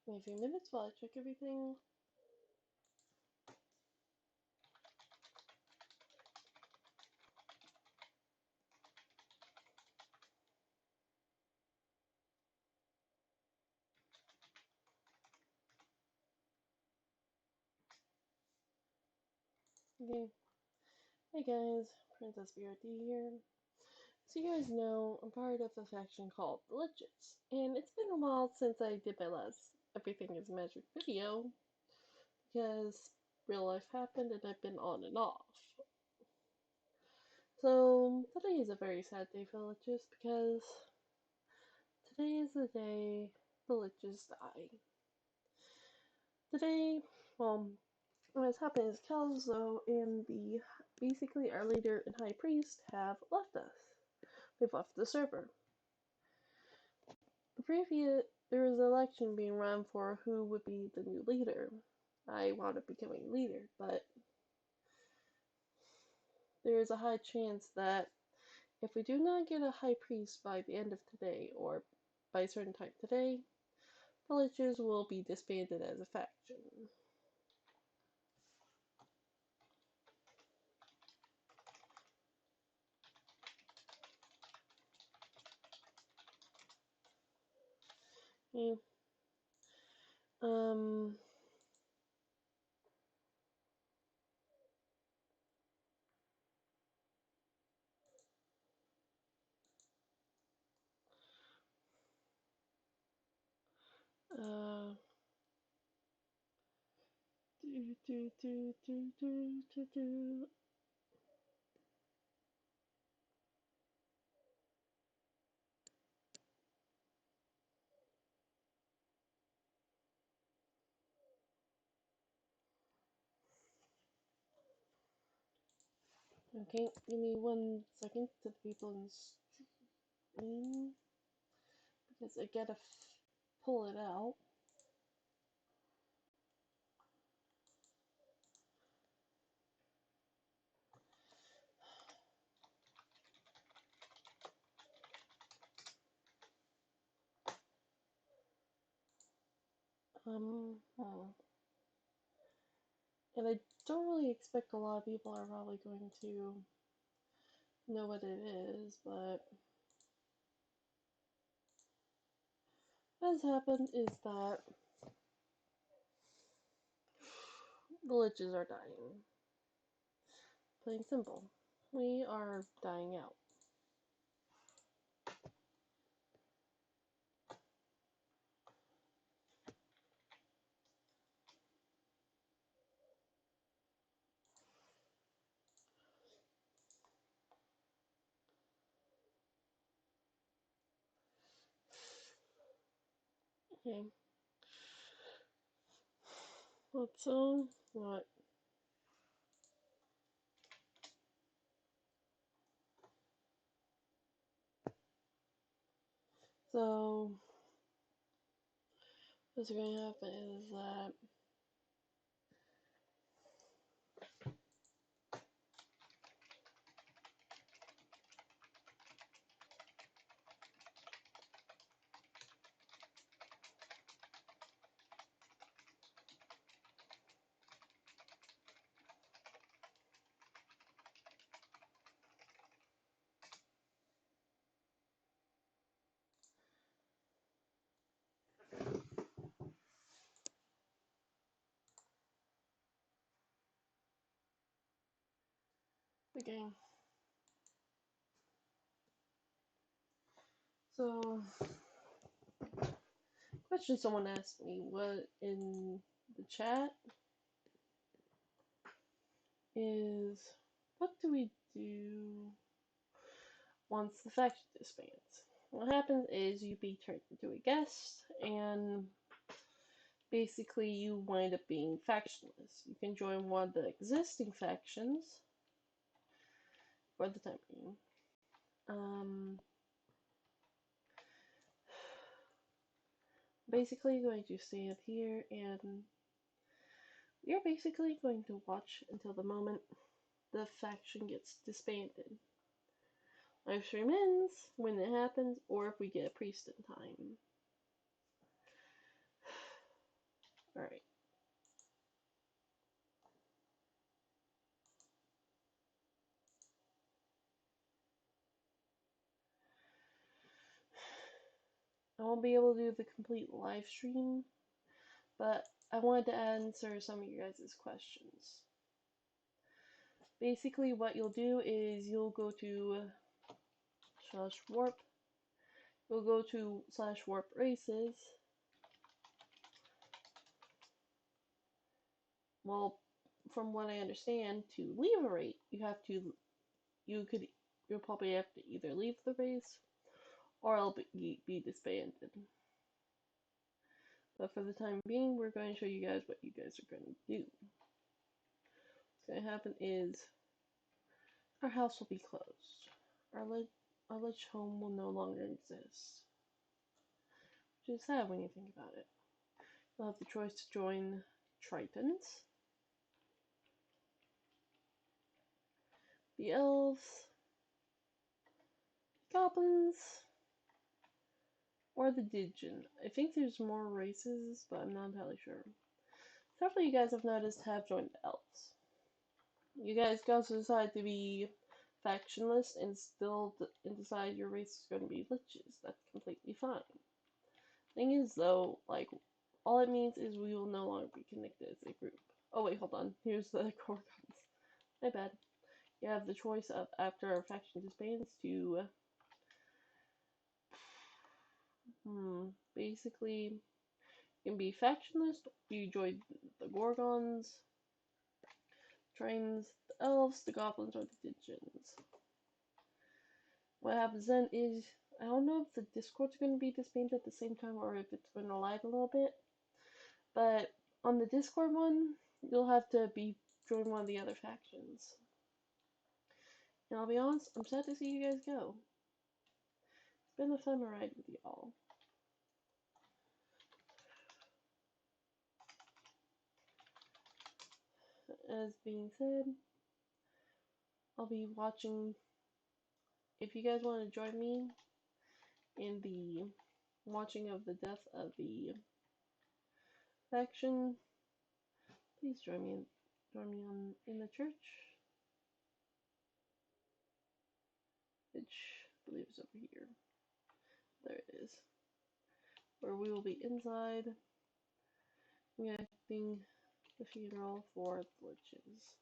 Wait a few minutes while I check everything. Okay. Hey guys, Princess BRD here. So you guys know, I'm part of a faction called the Liches, and it's been a while since I did my last Everything is Magic video, because real life happened and I've been on and off. So today is a very sad day for the Liches, because today is the day the Liches die. Today, well, what's happened is Kelso and basically our leader and high priest have left us. They've left the server. There was an election being run for who would be the new leader. I wound up becoming leader, but there is a high chance that if we do not get a high priest by the end of today, or by a certain time today, the Liches will be disbanded as a faction. Yeah. Um, uh, do, do, do, do, do, do, do. Okay, give me 1 second to the people in stream, because I gotta pull it out. Hmm. And I don't really expect a lot of people are probably going to know what it is, but what has happened is that the Liches are dying. Plain simple. We are dying out. Okay. What? So, what's going to happen is that okay. So, question someone asked me what in the chat is, what do we do once the faction disbands? What happens is you be turned into a guest, and basically you wind up being factionless. You can join one of the existing factions for the time being. Basically going to stand here, and you're basically going to watch until the moment the faction gets disbanded. Live stream ends when it happens, or if we get a priest in time. I won't be able to do the complete live stream, but I wanted to answer some of you guys' questions. Basically, what you'll do is you'll go to /warp. You'll go to /warp races. Well, from what I understand, to leave a race, you'll probably have to either leave the race or it'll be disbanded. But for the time being, we're going to show you guys what you guys are going to do. What's going to happen is our house will be closed. Our Lich home will no longer exist. Which is sad when you think about it. You'll have the choice to join Tritons, the elves, goblins, or the Djinn. I think there's more races, but I'm not entirely sure. Several of you guys I've noticed have joined the elves. You guys can also decide to be factionless and still decide your race is going to be Liches. That's completely fine. Thing is, though, like, all it means is we will no longer be connected as a group. Oh wait, hold on. Here's the core guns. My bad. You have the choice of, after our faction disbands, to basically you can be factionless. You join the Gorgons, Trains, the Elves, the Goblins, or the Djinns. What happens then is, I don't know if the Discord's going to be disbanded at the same time or if it's going to lag a little bit, but on the Discord one, you'll have to join one of the other factions. And I'll be honest, I'm sad to see you guys go. It's been a fun ride with y'all. As being said, I'll be watching. If you guys want to join me in the watching of the death of the faction, please join me in the church, which I believe is over here. There it is. Where we will be inside conducting the funeral for the Liches.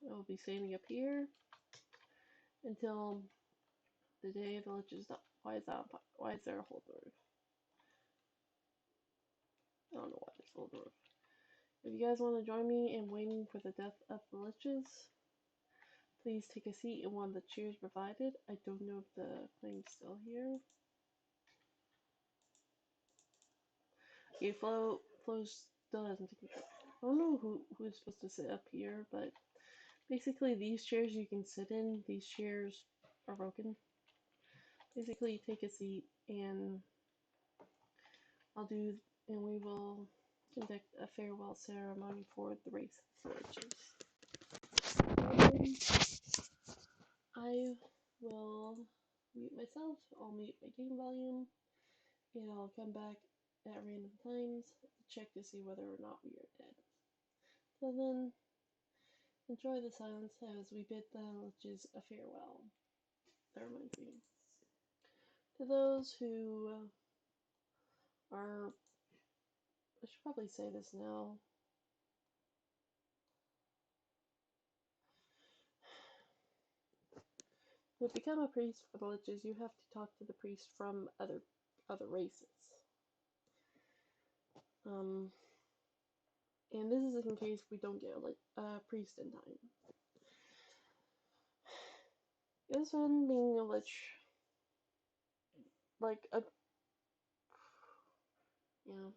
I will be standing up here until the day the Liches die. Why is there a whole roof? I don't know why there's a whole roof. If you guys want to join me in waiting for the death of the Liches, please take a seat in one of the chairs provided. I don't know if the thing's still here. Okay, Flo still hasn't taken a. I don't know who's supposed to sit up here, but basically these chairs you can sit in. These chairs are broken. Basically, you take a seat and we will conduct a farewell ceremony for the race of Liches. I will mute myself, I'll mute my game volume, and I'll come back at random times to check to see whether or not we are dead. So then, enjoy the silence as we bid the Liches a farewell. That reminds me. To those who are, I should probably say this now. To become a priest for the Liches, you have to talk to the priest from other races. And this is in case we don't get a priest in time. This one being a Lich, yeah.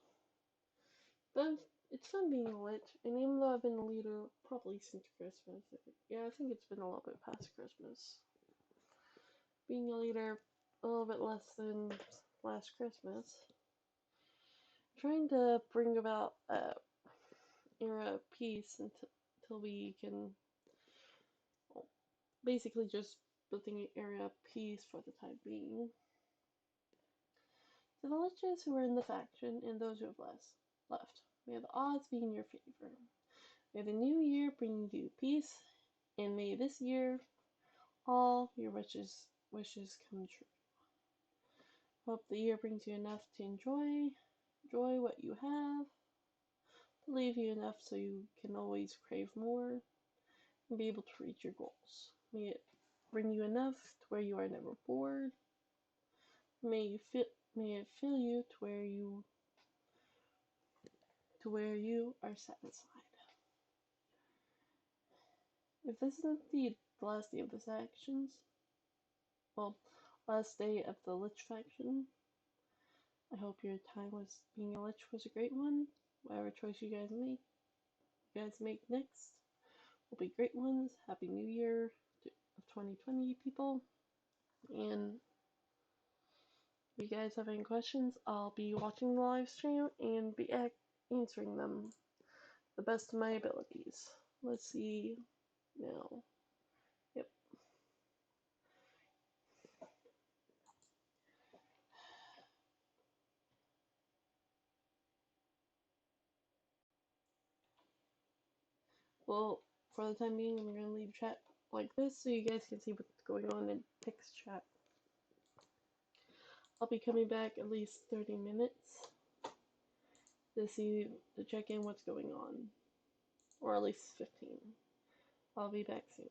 But it's fun being a Lich, and even though I've been a leader probably since Christmas, yeah, I think it's been a little bit past Christmas. Being a leader a little bit less than last Christmas. Trying to bring about era of peace until we can, well, basically just building an area of peace for the time being. To the Liches who are in the faction and those who have left, may the odds be in your favor. May the new year bring you peace, and may this year all your wishes come true. Hope the year brings you enough to enjoy what you have, to leave you enough so you can always crave more and be able to reach your goals. May it bring you enough to where you are never bored. May it fill you to where you are satisfied. If this isn't the last day of the factions, well, last day of the Lich faction, I hope your time being a Lich was a great one. Whatever choice you guys make next will be great ones. Happy New Year of 2020, people. And if you guys have any questions, I'll be watching the live stream and be answering them the best of my abilities. Let's see now. Yep. Well, for the time being, I'm going to leave chat like this so you guys can see what's going on in text chat. I'll be coming back at least 30 minutes to check in what's going on, or at least 15. I'll be back soon.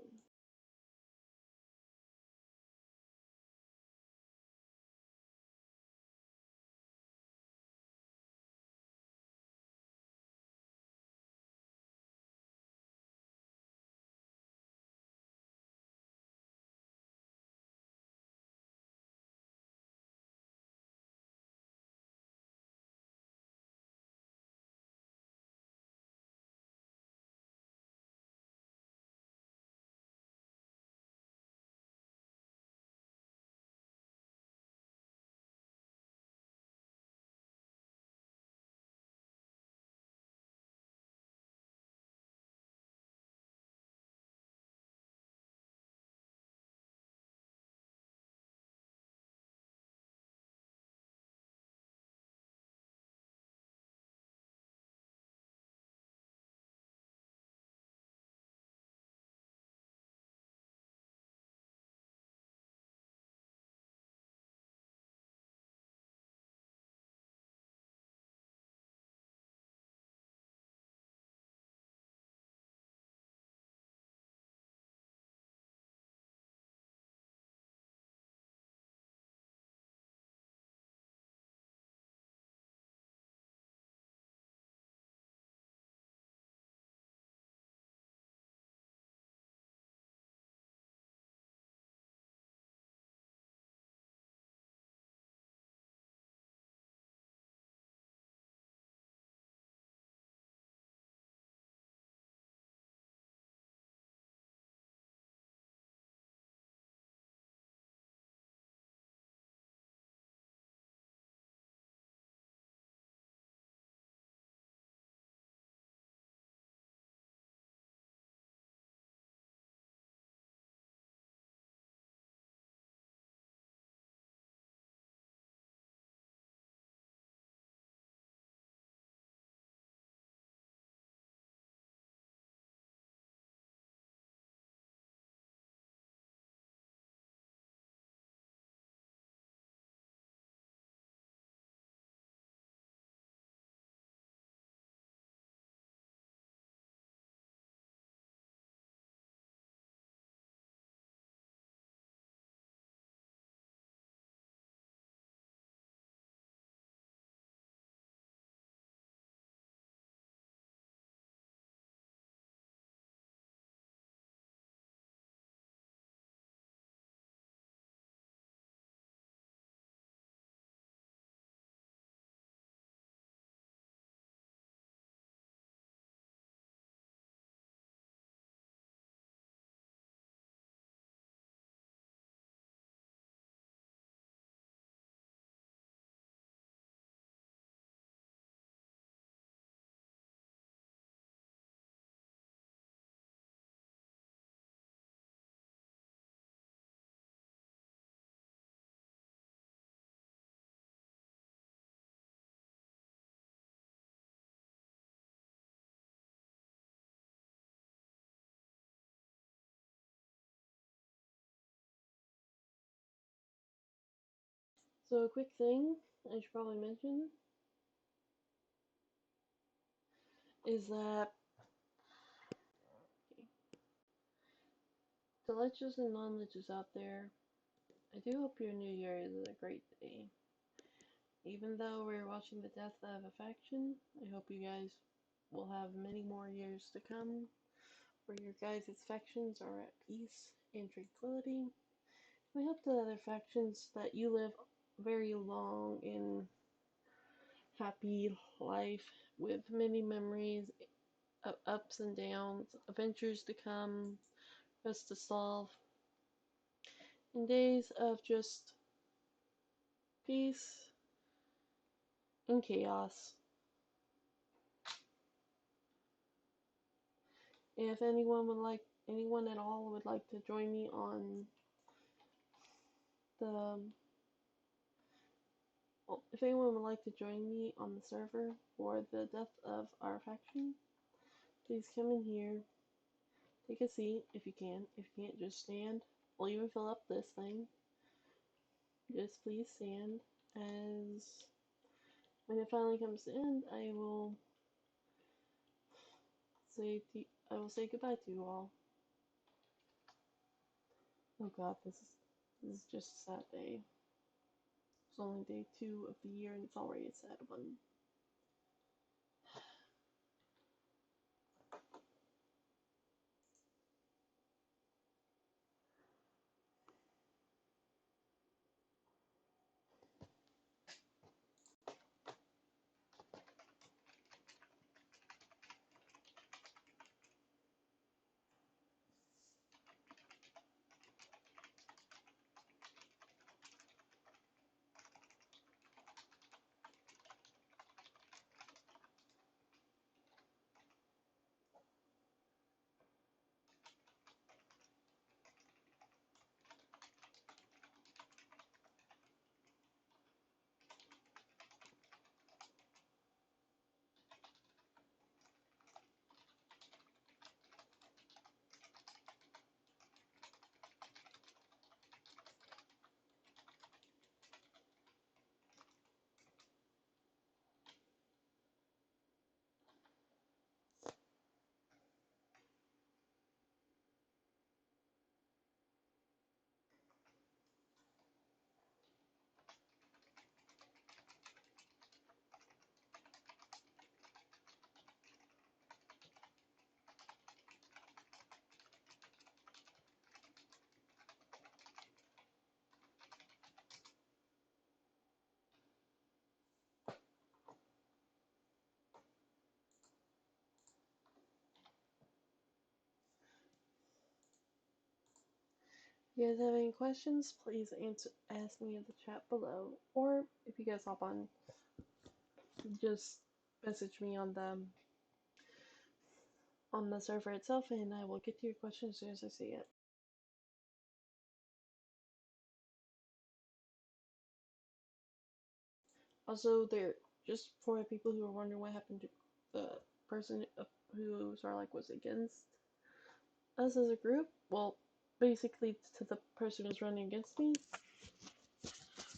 So a quick thing I should probably mention is that the Liches and non-Liches out there, I do hope your new year is a great day. Even though we're watching the death of a faction, I hope you guys will have many more years to come where your guys' factions are at peace and tranquility. I hope the other factions that you live very long and happy life with many memories of ups and downs, adventures to come, quests to solve, and days of just peace and chaos. And if anyone at all would like to join me on the, well, if anyone would like to join me on the server for the death of our faction, please come in here, take a seat if you can. If you can't, just stand. I'll even fill up this thing. Just please stand, as when it finally comes to end, I will say goodbye to you all. Oh God, this is just a sad day. It's only day 2 of the year and it's already a sad one. If you guys have any questions, please ask me in the chat below. Or if you guys hop on, just message me on the server itself and I will get to your question as soon as I see it. Also, just for people who are wondering what happened to the person who Sarlacc was against us as a group, well, basically to the person who's running against me.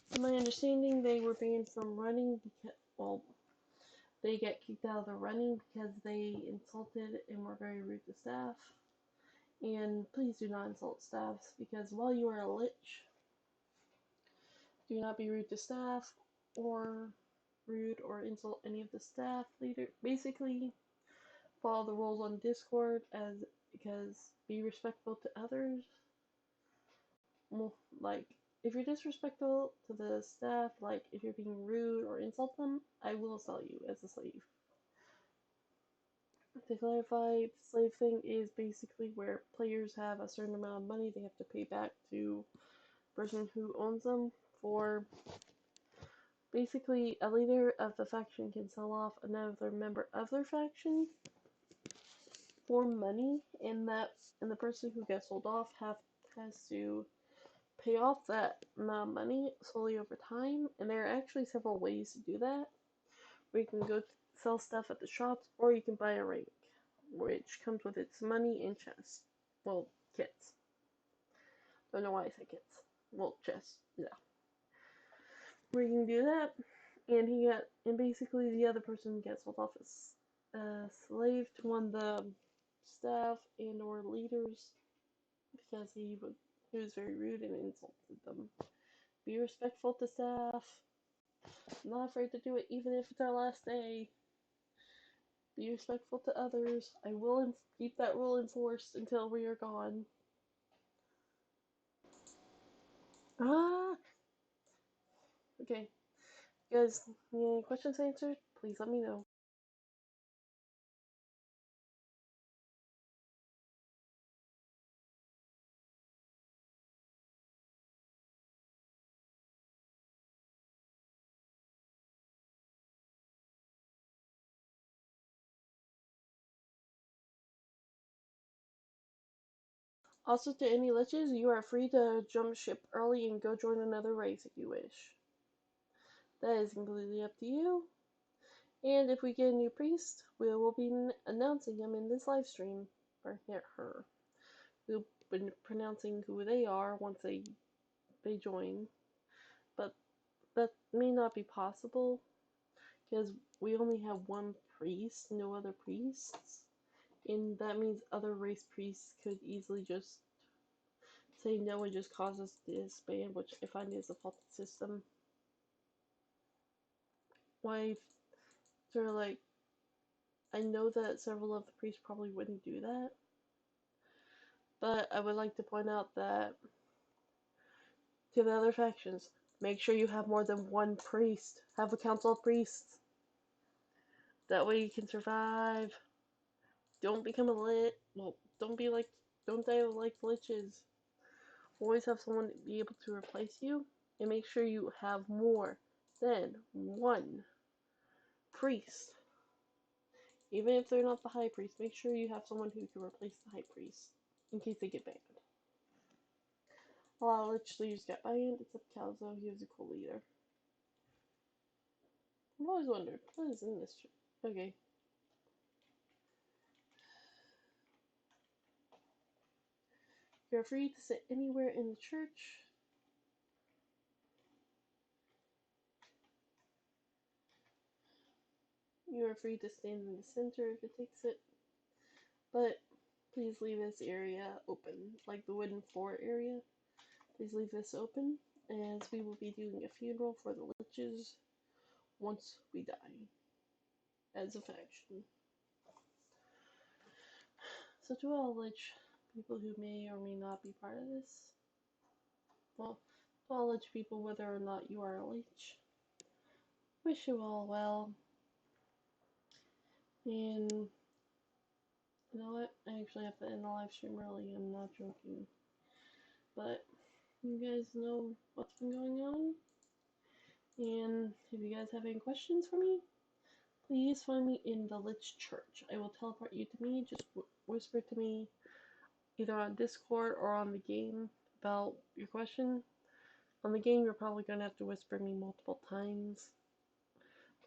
From my understanding, they were banned from running because, well, they get kicked out of the running because they insulted and were very rude to staff. And please do not insult staffs, because while you are a lich, do not be rude to staff or rude or insult any of the staff leader. Basically, follow the rules on Discord because be respectful to others. Well, like, if you're disrespectful to the staff, like if you're being rude or insult them, I will sell you as a slave. To clarify, the slave thing is basically where players have a certain amount of money they have to pay back to the person who owns them for. Basically, a leader of the faction can sell off another member of their faction for money, and the person who gets sold off has to pay off that amount of money slowly over time. And there are actually several ways to do that. Where you can go sell stuff at the shops, or you can buy a ring, which comes with its money and chest. Well, kits. Don't know why I said kits. Well, chests. Yeah. where you can do that, and basically the other person gets sold off as a slave to one of the staff and or leaders because he was very rude and insulted them. Be respectful to staff. Not afraid to do it even if it's our last day. Be respectful to others. I will keep that rule enforced until we are gone. Ah! Okay. Guys, need any questions answered? Please let me know. Also, to any Liches, you are free to jump ship early and go join another race if you wish. That is completely up to you. And if we get a new priest, we will be announcing him in this live stream. Or her. We'll be pronouncing who they are once they join. But that may not be possible because we only have one priest, no other priests. And that means other race priests could easily just say no and just cause us to disband, which I find is a faulty system. Why, sort of like, I know that several of the priests probably wouldn't do that, but I would like to point out that to the other factions, make sure you have more than one priest. Have a council of priests. That way you can survive. Don't become a lit. Well, don't die like liches. Always have someone be able to replace you, and make sure you have more than one priest. Even if they're not the high priest, make sure you have someone who can replace the high priest in case they get banned. A lot of lich leaders got banned, except Calzo. He was a cool leader. I've always wondered, what is in this church? Okay. You're free to sit anywhere in the church. You are free to stand in the center if it takes it. But please leave this area open, like the wooden floor area. Please leave this open, as we will be doing a funeral for the liches once we die, as a faction. So to all lich people who may or may not be part of this, well, to all lich people, whether or not you are a lich, wish you all well. And you know what? I actually have to end the live stream early. I'm not joking. But you guys know what's been going on. And if you guys have any questions for me, please find me in the Lich Church. I will teleport you to me. Just whisper to me either on Discord or on the game about your question. On the game, you're probably going to have to whisper me multiple times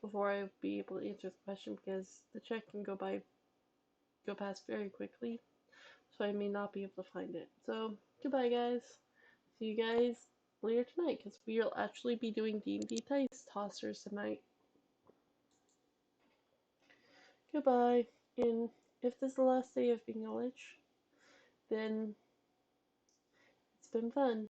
before I be able to answer the question, because the chat can go past very quickly, so I may not be able to find it. So goodbye, guys. See you guys later tonight, because we'll actually be doing D&D Dice Tossers tonight. Goodbye. And if this is the last day of being a lich, then it's been fun.